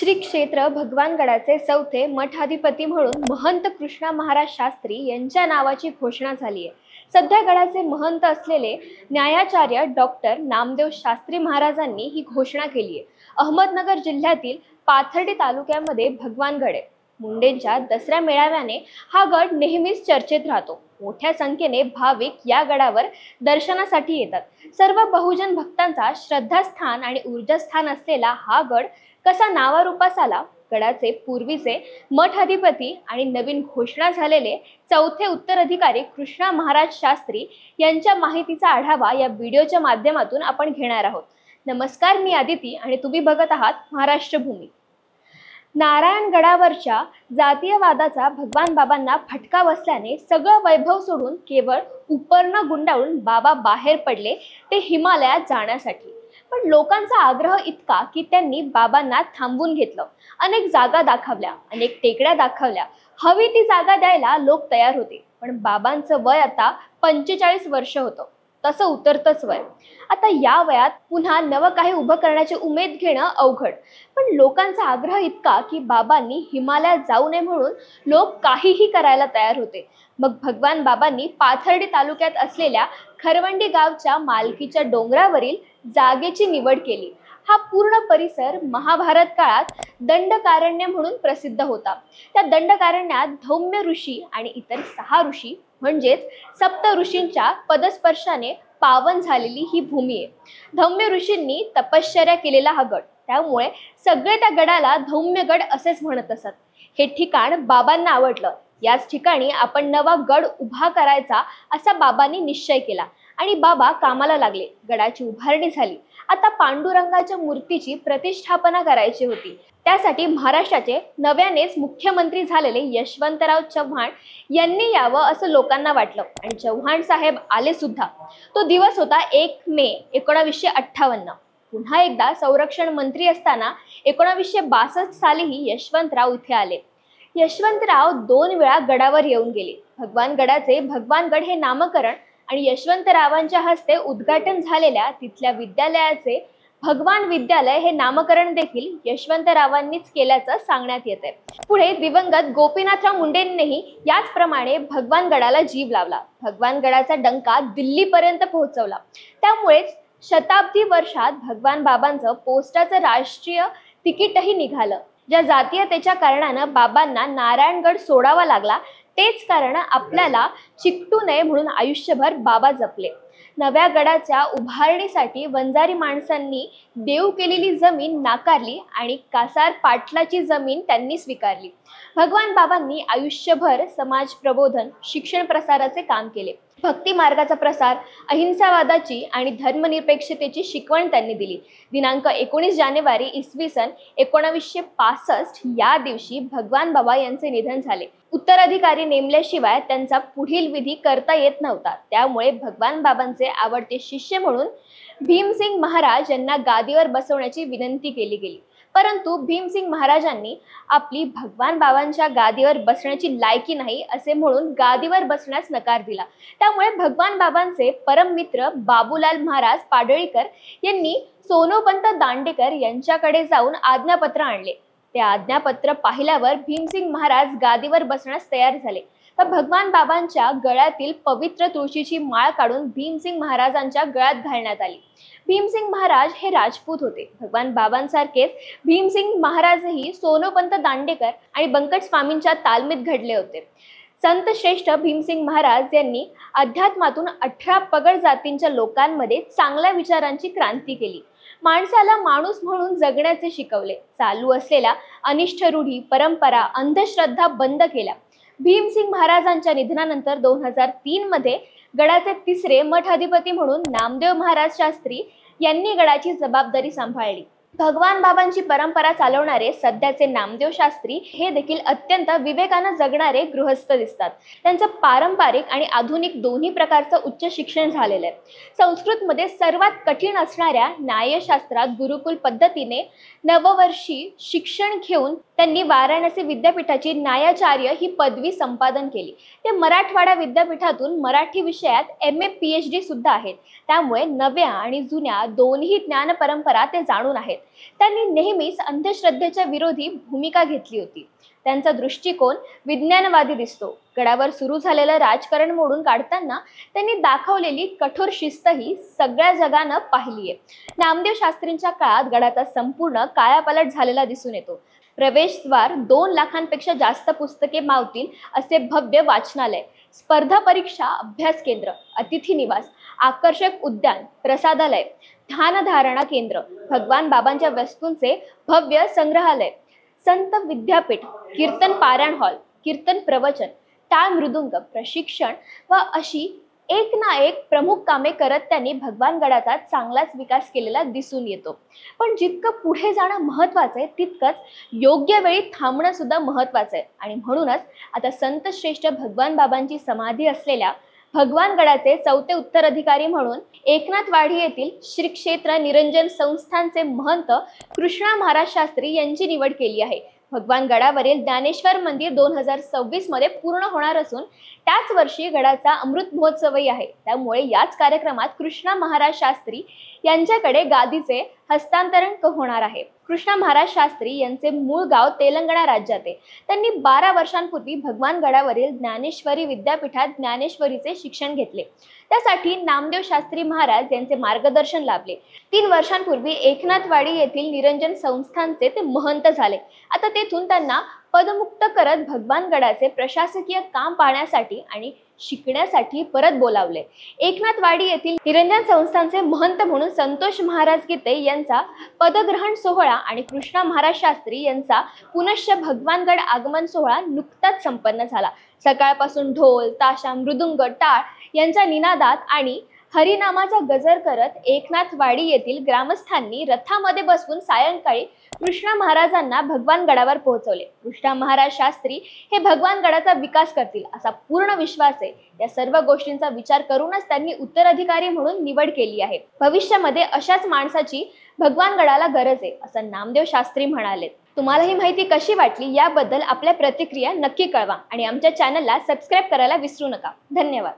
श्री क्षेत्र भगवानगडाचे चौथे मठाधिपती म्हणून महंत कृष्णा महाराज शास्त्री यांच्या नावाची घोषणा झाली आहे। सध्या गडाचे महंत असलेले न्यायाचार्य डॉक्टर नामदेव शास्त्री महाराजांनी ही घोषणा केली आहे। अहमदनगर जिल्ह्यातील पाथर्डी तालुक्यामध्ये भगवानगड आहे। मुंडेंच्या दसऱ्या मेळाव्याने हा गड नेहमीच चर्चेत राहतो। मोठ्या संख्येने भाविक या गडावर दर्शनासाठी येतात। सर्व बहुजन भक्तांचा श्रद्धास्थान आणि ऊर्जास्थान असलेला हा गड कसा नावारूपास आला, गडाचे पूर्वीचे मठाधिपती आणि नवीन घोषणा झालेले चौथे उत्तराधिकारी कृष्णा महाराज शास्त्री यांच्या माहितीचा आढावा या व्हिडिओच्या माध्यमातून आपण घेणार आहोत। नमस्कार, मी आदिती आणि तुम्ही बघत आहात महाराष्ट्र भूमी। नारायणगडावरच्या जातीयवादाचा भगवान बाबांना फटका बसल्याने सगळं वैभव सोडून केवळ उपर्ण गुंडाळून बाबा बाहेर पडले, ते हिमालयात जाण्यासाठी। पण लोकांचा आग्रह इतका की त्यांनी बाबांना थांबवून घेतलं। अनेक जागा दाखवल्या, अनेक टेकड्या दाखवल्या, हवी ती जागा द्यायला लोक तयार होते। पण बाबांचं वय आता 45 वर्ष होतं, तसं उतरतच वय। आता या वयात पुन्हा नवं काही उभं करण्याची उमेद घेणं अवघड। पण लोकांचा आग्रह इतका की बाबांनी हिमालयात जाऊ नये म्हणून लोक काहीही करायला तयार होते। मग भगवान बाबांनी पाथर्डी तालुक्यात असलेल्या खरवंडी गावच्या मालकीच्या डोंगरावरील जागेची निवड केली। हा पूर्ण परिसर महाभारत काळात दंडकारण्य म्हणून प्रसिद्ध होता। त्या दंडकारण्यात धौम्य ऋषी आणि इतर 6 ऋषी म्हणजेच सप्त ऋषींच्या पदस्पर्शाने पावन झालेली ही भूमी आहे। धौम्य ऋषींनी तपश्चर्या केलेला हा गड, त्यामुळे सगळे त्या गडाला धौम्यगड असेच म्हणत असत। हे ठिकाण बाबांना आवडलं। याच ठिकाणी आपण नवा गड उभा करायचा असा बाबांनी निश्चय केला आणि बाबा कामाला लागले। गडाची उभारणी झाली। आता पांडुरंगाच्या मूर्तीची प्रतिष्ठापना करायची होती। त्यासाठी महाराष्ट्राचे नव्यानेच मुख्यमंत्री झालेले यशवंतराव चव्हाण यांनी यावं असं लोकांना वाटलं आणि चव्हाण साहेब आले सुद्धा। तो दिवस होता 1 मे 1958। पुन्हा एकदा संरक्षण मंत्री असताना 1962 सालीही यशवंतराव इथे आले। यशवंतराव 2 वेळा गडावर येऊन गेले। भगवानगडाचे भगवानगड हे नामकरण आणि यशवंतरावांच्या हस्ते उद्घाटन झालेल्या तिथल्या विद्यालयाचे भगवान विद्यालय हे नामकरण देखील यशवंतरावांनीच केल्याचं सांगण्यात येते। पुढे दिवंगत गोपीनाथराव मुंडेंनीही याचप्रमाणे भगवानगडाला जीव लावला। भगवानगडाचा डंका दिल्लीपर्यंत पोहोचवला। त्यामुळेच शताब्दी वर्षात भगवान बाबांचं पोस्टाचं राष्ट्रीय तिकीटही निघालं। ज्या जातीयतेच्या कारणानं बाबांना नारायणगड सोडावा लागला, तेच कारण आपल्याला चिकटू नये म्हणून आयुष्यभर बाबा जपले। नव्या गडाच्या उभारणीसाठी वंजारी माणसांनी देऊ केलेली जमीन नाकारली आणि कासार पाटलाची जमीन त्यांनी स्वीकारली। भगवान बाबांनी आयुष्यभर समाज प्रबोधन, शिक्षण प्रसाराचे काम केले। भक्ती मार्गाचा प्रसार, अहिंसावादाची आणि धर्मनिरपेक्षतेची शिकवण त्यांनी दिली। दिनांक 19 जानेवारी इसवी सन 1965 या दिवशी भगवान बाबा यांचे निधन झाले। उत्तराधिकारी नेमल्याशिवाय त्यांचा पुढील विधी करता येत नव्हता। त्यामुळे भगवान बाबांचे आवडते शिष्य म्हणून भीमसिंग महाराज यांना गादीवर बसवण्याची विनंती केली गेली। परंतु भीमसिंग महाराजांनी आपली भगवान बाबांच्या गादीवर बसण्याची लायकी नाही असे म्हणून गादीवर बसण्यास नकार दिला। त्यामुळे भगवान बाबांचे परम मित्र बाबूलाल महाराज पाडळीकर यांनी सोनोपंत दांडेकर यांच्याकडे जाऊन आज्ञापत्र आणले। ते आज्ञापत्र पाहिल्यावर भीमसिंग महाराज गादीवर बसण्यास तयार झाले। तर भगवान बाबांच्या गळ्यातील पवित्र तुळशीची माळ काढून भीमसिंग महाराजांच्या गळ्यात घालण्यात आली। भीमसिंग महाराज हे राजपूत होते। भगवान बाबांसारखेच भीमसिंग महाराजही सोनोपंत दांडेकर आणि बंकट स्वामींच्या तालमीत घडले होते। संत श्रेष्ठ भीमसिंग महाराज यांनी अध्यात्मातून 18 पगड जातींच्या लोकांमध्ये चांगल्या विचारांची क्रांती केली। माणसाला माणूस म्हणून जगण्याचे शिकवले। चालू असलेल्या अनिष्ट रूढी, परंपरा, अंधश्रद्धा बंद केल्या। भीमसिंग महाराजांच्या निधनानंतर 2003 मध्ये गडाचे 3रे मठाधिपती म्हणून नामदेव महाराज शास्त्री यांनी गडाची जबाबदारी सांभाळली। भगवान बाबांची परंपरा चालवणारे सध्याचे नामदेव शास्त्री हे देखील अत्यंत विवेकानं जगणारे गृहस्थ दिसतात। त्यांचं पारंपरिक आणि आधुनिक दोन्ही प्रकारचं उच्च शिक्षण झालेलं आहे। संस्कृतमध्ये सर्वात कठीण असणाऱ्या न्यायशास्त्रात गुरुकुल पद्धतीने नववर्षी शिक्षण घेऊन त्यांनी वाराणसी विद्यापीठाची न्यायाचार्य ही पदवी संपादन केली। ते मराठवाडा विद्यापीठातून मराठी विषयात MA PhD सुद्धा आहेत। त्यामुळे नव्या आणि जुन्या दोन्ही ज्ञान परंपरा ते जाणून आहेत। त्यांनी नेहमीच अंधश्रद्धेच्या विरोधी भूमिका घेतली होती। त्यांचा दृष्टिकोन विज्ञानवादी दिसतो। गडावर सुरू झालेलं राजकारण मोडून काढताना त्यांनी दाखवलेली कठोर शिस्त ही सगळ्या जगानं पाहिली आहे। नामदेव शास्त्रींच्या काळात गडाचा संपूर्ण कायापालट झालेला दिसून येतो। प्रवेशद्वार 2 लाखांपेक्षा जास्त पुस्तके मावतील असे भव्य वाचनालय, स्पर्धा परीक्षा अभ्यास केंद्र, अतिथी निवास, आकर्षक उद्यान, प्रसादालय, ध्यानधारणा केंद्र, भगवान बाबांच्या वस्तूंचे भव्य संग्रहालय, संत विद्यापीठ, कीर्तन पारायण हॉल, कीर्तन प्रवचन, टाळ मृदुंग प्रशिक्षण व अशी एक ना एक प्रमुख कामे करत त्यांनी भगवानगडाचा चांगलाच विकास केलेला दिसून येतो। पण जितकं पुढे जाणं महत्त्वाचं आहे तितकंच योग्य वेळी थांबणं सुद्धा महत्त्वाचं आहे। आणि म्हणूनच आता संत श्रेष्ठ भगवान बाबांची समाधी असलेल्या भगवानगडाचे 4थे उत्तराधिकारी म्हणून एकनाथवाडी येथील श्री क्षेत्र निरंजन संस्थानचे महंत कृष्णा महाराज शास्त्री यांची निवड केली आहे। भगवानगडावरील ज्ञानेश्वर मंदिर 2026 मध्ये पूर्ण होणार असून त्याच वर्षी गडाचा अमृत महोत्सवही आहे। त्यामुळे याच कार्यक्रमात कृष्णा महाराज शास्त्री यांच्याकडे गादीचे हस्तांतरण होणार आहे। कृष्णा महाराज शास्त्री यांचे मूळ गाव तेलंगणा राज्यात आहे। त्यांनी 12 वर्षांपूर्वी भगवानगडावरील ज्ञानेश्वरी विद्यापीठात ज्ञानेश्वरीचे शिक्षण घेतले। त्यासाठी नामदेव शास्त्री महाराज यांचे मार्गदर्शन लाभले। 3 वर्षांपूर्वी एकनाथवाडी येथील निरंजन संस्थानचे ते महंत झाले। आता तेथून त्यांना पदमुक्त करत भगवानगडाचे प्रशासकीय काम पाहण्यासाठी आणि शिकण्यासाठी परत बोलावले। एकनाथवाडी येथील निरंजन संस्थानचे महंत म्हणून संतोष महाराज गीते यांचा पदग्रहण सोहळा आणि कृष्णा महाराज शास्त्री यांचा पुनश्च भगवानगड आगमन सोहळा नुकताच संपन्न झाला। सकाळपासून ढोल, ताशा, मृदुंग, टाळ यांच्या निनादात आणि हरिनामाचा गजर करत एकनाथवाडी येथील ग्रामस्थांनी रथामध्ये बसवून सायंकाळी कृष्णा महाराजांना भगवानगडावर पोहोचवले। कृष्णा महाराज शास्त्री हे भगवानगडाचा विकास करतील असा पूर्ण विश्वास आहे। या सर्व गोष्टींचा विचार करूनच त्यांनी उत्तराधिकारी म्हणून निवड केली आहे। भविष्यामध्ये अशाच माणसाची भगवानगडाला गरज आहे असं नामदेव शास्त्री म्हणाले। तुम्हाला ही माहिती कशी वाटली याबद्दल आपल्या प्रतिक्रिया नक्की कळवा आणि आमच्या चॅनलला सबस्क्राइब करायला विसरू नका। धन्यवाद।